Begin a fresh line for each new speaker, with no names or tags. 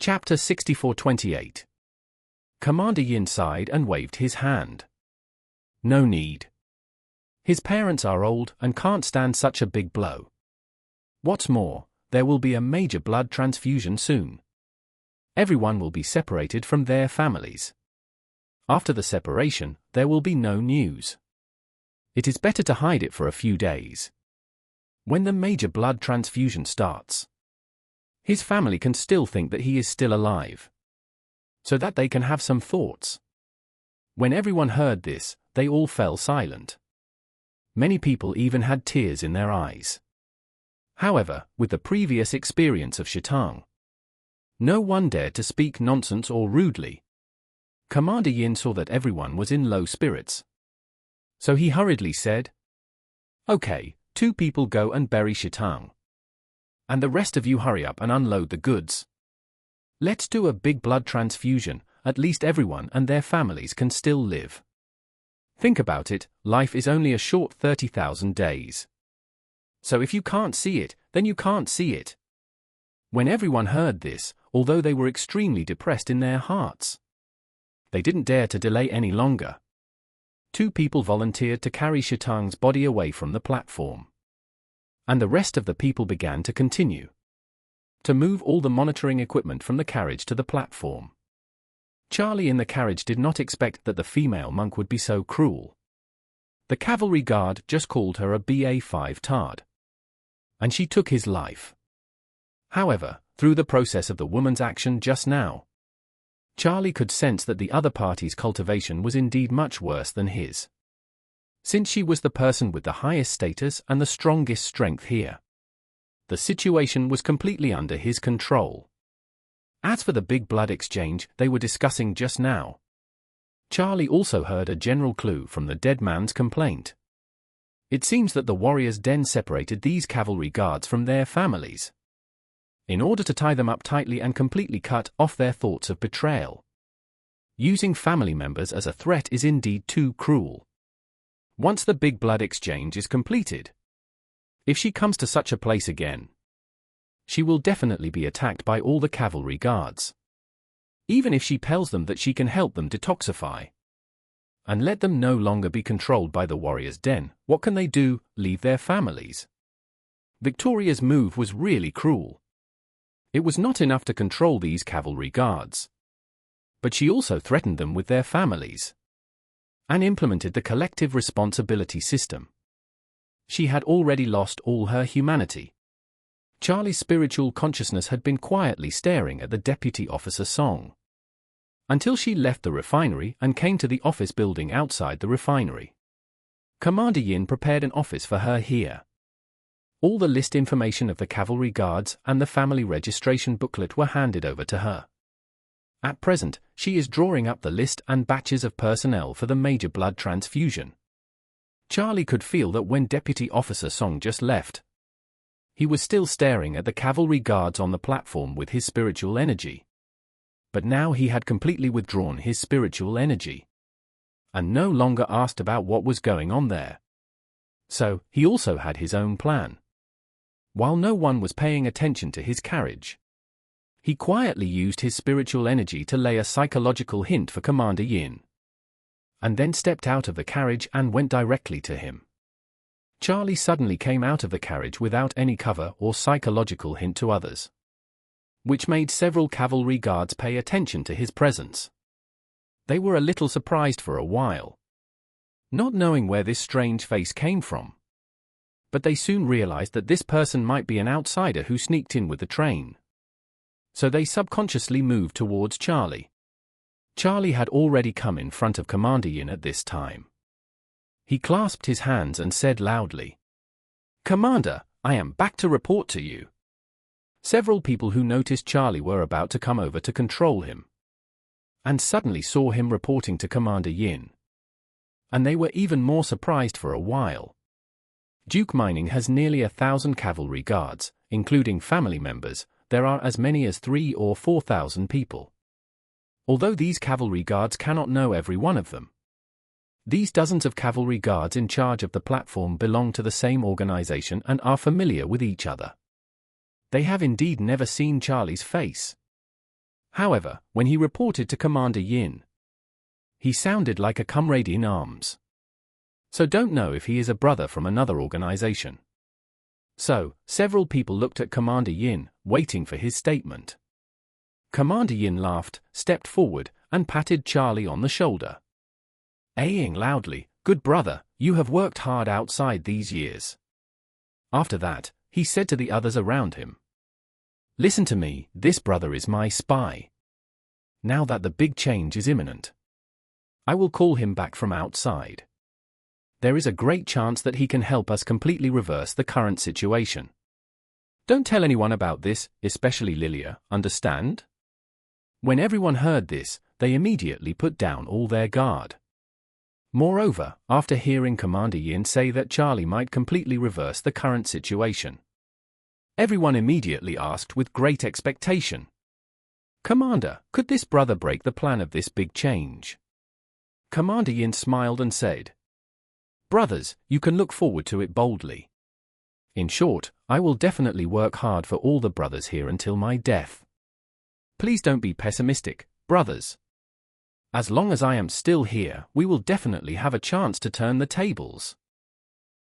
Chapter 64-28. Commander Yin sighed and waved his hand. No need. His parents are old and can't stand such a big blow. What's more, there will be a major blood transfusion soon. Everyone will be separated from their families. After the separation, there will be no news. It is better to hide it for a few days. When the major blood transfusion starts, his family can still think that he is still alive, so that they can have some thoughts. When everyone heard this, they all fell silent. Many people even had tears in their eyes. However, with the previous experience of Shitang, no one dared to speak nonsense or rudely. Commander Yin saw that everyone was in low spirits, so he hurriedly said, "Okay, 2 people go and bury Shitang. And the rest of you hurry up and unload the goods. Let's do a big blood transfusion, at least everyone and their families can still live. Think about it, life is only a short 30,000 days. So if you can't see it, then you can't see it." When everyone heard this, although they were extremely depressed in their hearts, they didn't dare to delay any longer. 2 people volunteered to carry Shitang's body away from the platform. And the rest of the people began to continue to move all the monitoring equipment from the carriage to the platform. Charlie in the carriage did not expect that the female monk would be so cruel. The cavalry guard just called her a BA5 tard, and she took his life. However, through the process of the woman's action just now, Charlie could sense that the other party's cultivation was indeed much worse than his, since she was the person with the highest status and the strongest strength here. The situation was completely under his control. As for the big blood exchange they were discussing just now, Charlie also heard a general clue from the dead man's complaint. It seems that the warriors' den separated these cavalry guards from their families, in order to tie them up tightly and completely cut off their thoughts of betrayal. Using family members as a threat is indeed too cruel. Once the big blood exchange is completed, if she comes to such a place again, she will definitely be attacked by all the cavalry guards. Even if she tells them that she can help them detoxify and let them no longer be controlled by the warrior's den, what can they do? Leave their families? Victoria's move was really cruel. It was not enough to control these cavalry guards, but she also threatened them with their families and implemented the collective responsibility system. She had already lost all her humanity. Charlie's spiritual consciousness had been quietly staring at the deputy officer Song until she left the refinery and came to the office building outside the refinery. Commander Yin prepared an office for her here. All the list information of the cavalry guards and the family registration booklet were handed over to her. At present, she is drawing up the list and batches of personnel for the major blood transfusion. Charlie could feel that when Deputy Officer Song just left, he was still staring at the cavalry guards on the platform with his spiritual energy. But now he had completely withdrawn his spiritual energy, and no longer asked about what was going on there. So, he also had his own plan. While no one was paying attention to his carriage, he quietly used his spiritual energy to lay a psychological hint for Commander Yin, and then stepped out of the carriage and went directly to him. Charlie suddenly came out of the carriage without any cover or psychological hint to others, which made several cavalry guards pay attention to his presence. They were a little surprised for a while, not knowing where this strange face came from. But they soon realized that this person might be an outsider who sneaked in with the train. So they subconsciously moved towards Charlie. Charlie had already come in front of Commander Yin at this time. He clasped his hands and said loudly, "Commander, I am back to report to you." Several people who noticed Charlie were about to come over to control him, and suddenly saw him reporting to Commander Yin. And they were even more surprised for a while. Duke Mining has nearly 1,000 cavalry guards, including family members. There are as many as 3,000 or 4,000 people. Although these cavalry guards cannot know every one of them, these dozens of cavalry guards in charge of the platform belong to the same organization and are familiar with each other. They have indeed never seen Charlie's face. However, when he reported to Commander Yin, he sounded like a comrade in arms. So don't know if he is a brother from another organization. So, several people looked at Commander Yin, waiting for his statement. Commander Yin laughed, stepped forward, and patted Charlie on the shoulder. Aying loudly, "Good brother, you have worked hard outside these years." After that, he said to the others around him, "Listen to me, this brother is my spy. Now that the big change is imminent, I will call him back from outside. There is a great chance that he can help us completely reverse the current situation. Don't tell anyone about this, especially Lilia, understand?" When everyone heard this, they immediately put down all their guard. Moreover, after hearing Commander Yin say that Charlie might completely reverse the current situation, everyone immediately asked with great expectation, "Commander, could this brother break the plan of this big change?" Commander Yin smiled and said, "Brothers, you can look forward to it boldly. In short, I will definitely work hard for all the brothers here until my death. Please don't be pessimistic, brothers. As long as I am still here, we will definitely have a chance to turn the tables."